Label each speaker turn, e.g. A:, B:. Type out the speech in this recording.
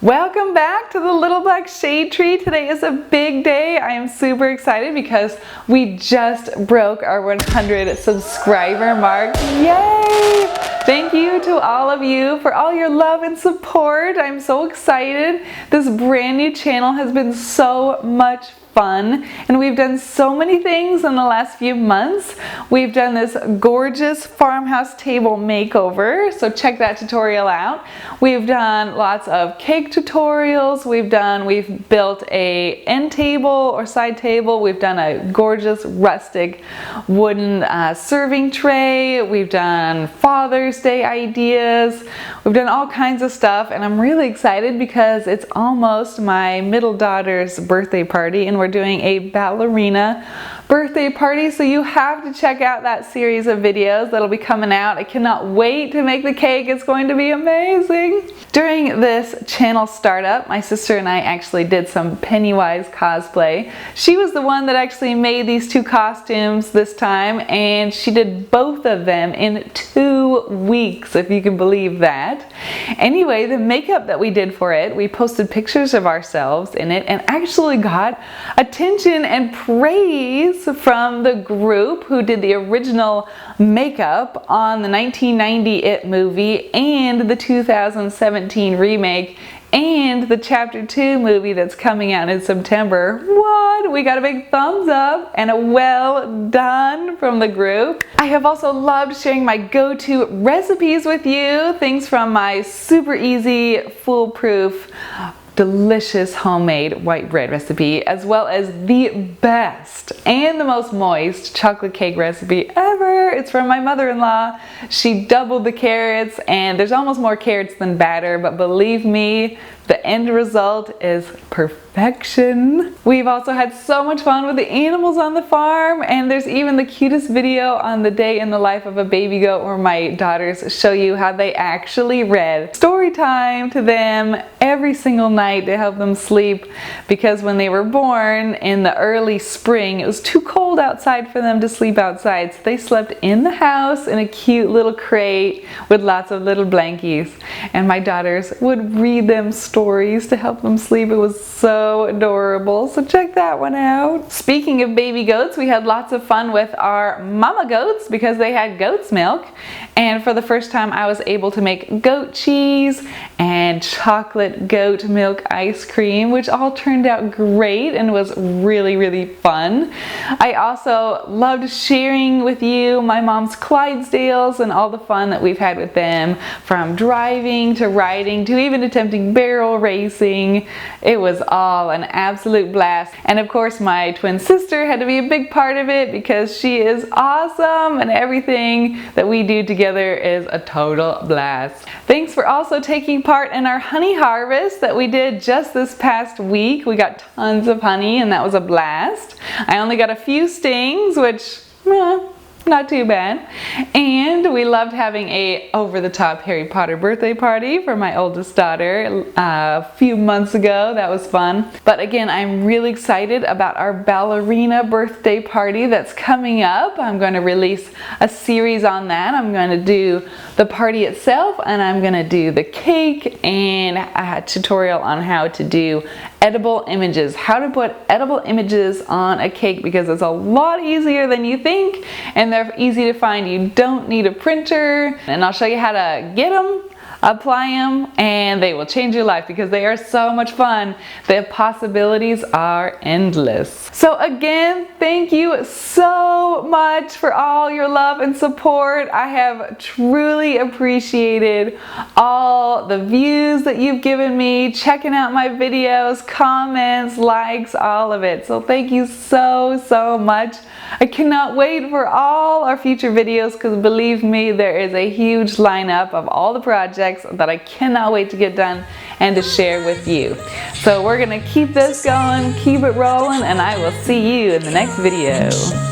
A: Welcome back to the Little Black Shade Tree. Today is a big day. I am super excited because we just broke our 100 subscriber mark. Yay! Thank you to all of you for all your love and support. I'm so excited. This brand new channel has been so much fun, and we've done so many things in the last few months. We've done this gorgeous farmhouse table makeover, so check that tutorial out. We've done lots of cake tutorials. We've built a end table or side table. We've done a gorgeous rustic wooden serving tray. We've done Father's Day ideas. We've done all kinds of stuff, and I'm really excited because it's almost my middle daughter's birthday party, and we're doing a ballerina birthday party, so you have to check out that series of videos that'll be coming out. I cannot wait to make the cake. It's going to be amazing. During this channel startup, my sister and I actually did some Pennywise cosplay. She was the one that actually made these two costumes this time, and she did both of them in 2 weeks, if you can believe that. Anyway, the makeup that we did for it, we posted pictures of ourselves in it and actually got attention and praise from the group who did the original makeup on the 1990 It movie and the 2017 remake and the Chapter 2 movie that's coming out in September. What? We got a big thumbs up and a well done from the group. I have also loved sharing my go-to recipes with you, things from my super easy, foolproof, delicious homemade white bread recipe, as well as the best and the most moist chocolate cake recipe ever. It's from my mother-in-law. She doubled the carrots, and there's almost more carrots than batter, but believe me, the end result is perfection. We've also had so much fun with the animals on the farm, and there's even the cutest video on the day in the life of a baby goat where my daughters show you how they actually read story time to them every single night to help them sleep, because when they were born in the early spring, it was too cold outside for them to sleep outside, so they slept in the house in a cute little crate with lots of little blankies, and my daughters would read them stories to help them sleep. It was so adorable, so check that one out. Speaking of baby goats, we had lots of fun with our mama goats because they had goat's milk, and for the first time I was able to make goat cheese and chocolate goat milk ice cream, which all turned out great and was really fun. I also loved sharing with you my mom's Clydesdales and all the fun that we've had with them, from driving to riding to even attempting barrel racing. It was all an absolute blast, and of course my twin sister had to be a big part of it because she is awesome and everything that we do together is a total blast. Thanks for also taking part in our honey harvest that we did just this past week. We got tons of honey and that was a blast. I only got a few stings, which not too bad. And we loved having a over-the-top Harry Potter birthday party for my oldest daughter a few months ago. That was fun. But again, I'm really excited about our ballerina birthday party that's coming up. I'm going to release a series on that. I'm going to do the party itself, and I'm going to do the cake and a tutorial on how to do edible images, how to put edible images on a cake, because it's a lot easier than you think, and they're easy to find. You don't need a printer, and I'll show you how to get them, apply them, and they will change your life because they are so much fun. The possibilities are endless. So again, thank you so much for all your love and support. I have truly appreciated all the views that you've given me, checking out my videos, comments, likes, all of it. So thank you so much. I cannot wait for all our future videos, because believe me, there is a huge lineup of all the projects that I cannot wait to get done and to share with you. So we're gonna keep this going, keep it rolling, and I will see you in the next video.